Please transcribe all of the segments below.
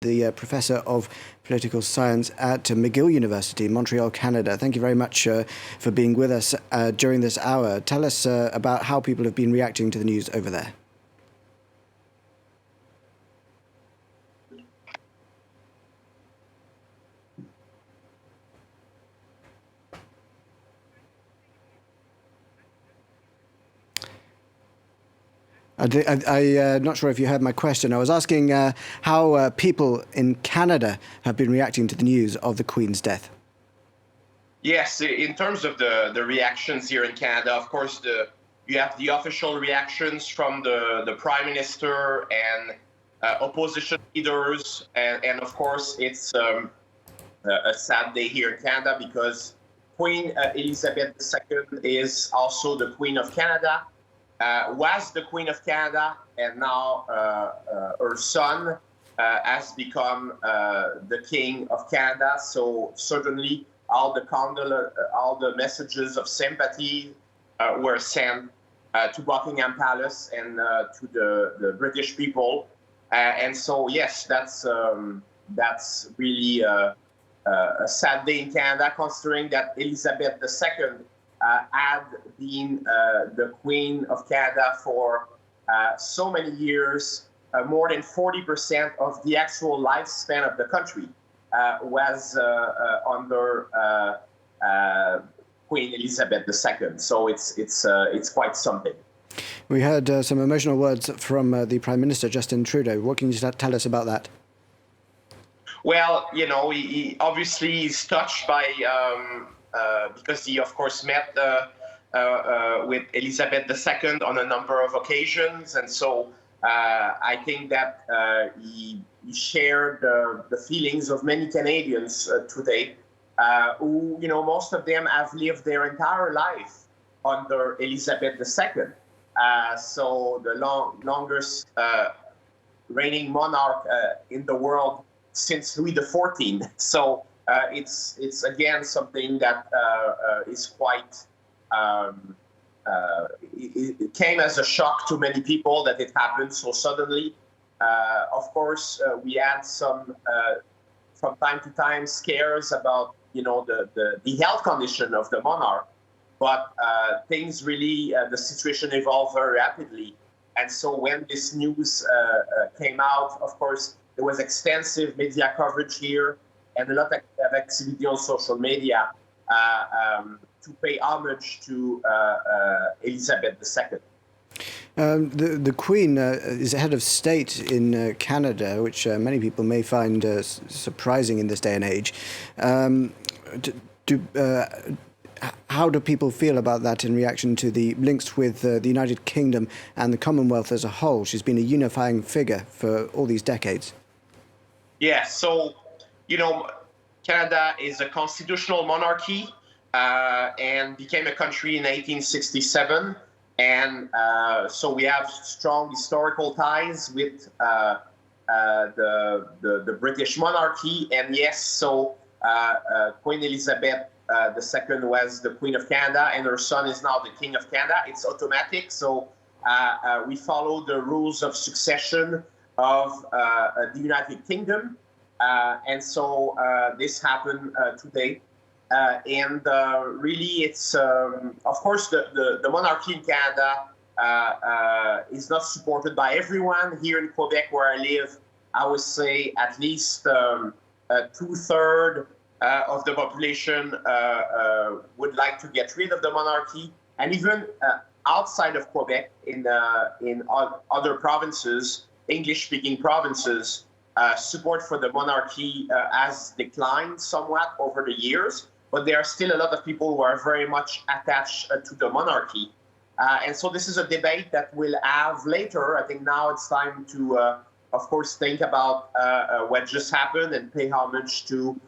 the Professor of Political Science at McGill University, Montreal, Canada. Thank you very much for being with us during this hour. Tell us about how people have been reacting to the news over there. I'm not sure if you heard my question. I was asking how people in Canada have been reacting to the news of the Queen's death. Yes, in terms of the reactions here in Canada, of course, you have the official reactions from the Prime Minister and opposition leaders, and of course, it's a sad day here in Canada because Queen Elizabeth II is also the Queen of Canada. Was the Queen of Canada, and now her son has become the King of Canada. So certainly all the messages of sympathy were sent to Buckingham Palace and to the British people. And so yes, that's really a sad day in Canada, considering that Elizabeth II had been the Queen of Canada for so many years. More than 40% of the actual lifespan of the country was under Queen Elizabeth II. So it's quite something. We heard some emotional words from the Prime Minister, Justin Trudeau. What can you tell us about that? Well, you know, he obviously is touched by because he, of course, met with Elizabeth II on a number of occasions. And so I think that he shared the feelings of many Canadians today, who, you know, most of them have lived their entire life under Elizabeth II. So the longest reigning monarch in the world since Louis XIV. So it's again something that is quite. It came as a shock to many people that it happened so suddenly. Of course, we had some from time to time scares about, you know, the health condition of the monarch, but things really the situation evolved very rapidly. And so when this news came out, of course, there was extensive media coverage here and a lot of activity on social media to pay homage to Elizabeth II. The Queen is head of state in Canada, which many people may find surprising in this day and age. How do people feel about that in reaction to the links with the United Kingdom and the Commonwealth as a whole? She's been a unifying figure for all these decades. Yeah, so, you know, Canada is a constitutional monarchy and became a country in 1867. And so we have strong historical ties with the British monarchy. And yes, so Queen Elizabeth II was the Queen of Canada, and her son is now the King of Canada. It's automatic. So we follow the rules of succession of the United Kingdom. And so this happened today. And really, it's, of course, the monarchy in Canada is not supported by everyone. Here in Quebec, where I live, I would say at least 2/3 of the population would like to get rid of the monarchy. And even outside of Quebec, in other provinces, English-speaking provinces, support for the monarchy has declined somewhat over the years. But there are still a lot of people who are very much attached to the monarchy. And so this is a debate that we'll have later. I think now it's time to, of course, think about what just happened and pay homage to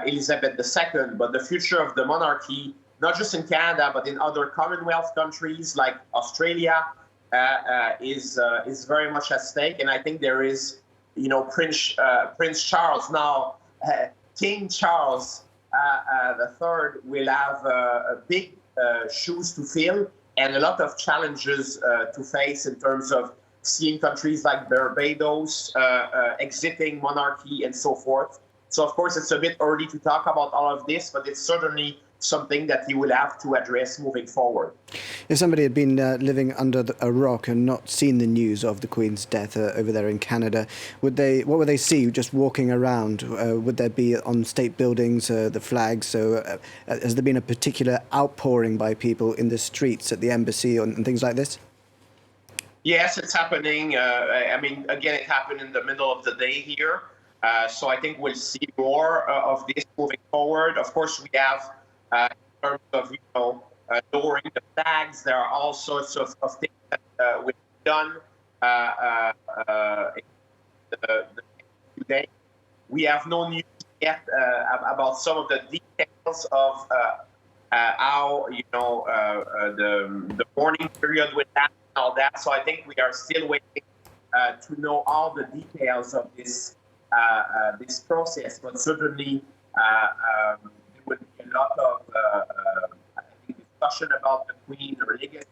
Elizabeth II. But the future of the monarchy, not just in Canada, but in other Commonwealth countries like Australia, is very much at stake. And I think there is, you know, Prince Charles, now King Charles, the third, will have big shoes to fill and a lot of challenges to face in terms of seeing countries like Barbados exiting monarchy and so forth. So, of course, it's a bit early to talk about all of this, but it's certainly something that he will have to address moving forward. If somebody had been living under a rock and not seen the news of the Queen's death over there in Canada, what would they see just walking around? Would there be on state buildings the flags? So has there been a particular outpouring by people in the streets at the embassy and things like this? Yes, it's happening. I mean, again, it happened in the middle of the day here. So I think we'll see more of this moving forward. Of course, we have, in terms of, lowering the flags, there are all sorts of things that we've done today. We have no news yet about some of the details of how, the mourning period will happen and all that. So I think we are still waiting to know all the details of this process, but certainly there will be a lot of I think discussion about the Queen, her legacy,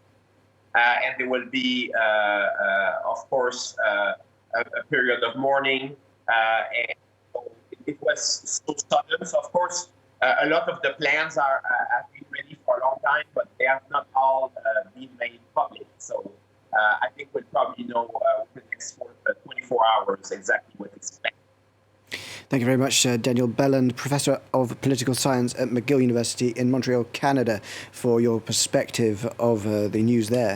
and there will be, of course, a period of mourning. And so it was so sudden. So, of course, a lot of the plans have been ready for a long time, but they have not all been made public. So I think we'll probably know within the next 24 hours exactly what to expect. Thank you very much, Daniel Béland, Professor of Political Science at McGill University in Montreal, Canada, for your perspective of the news there.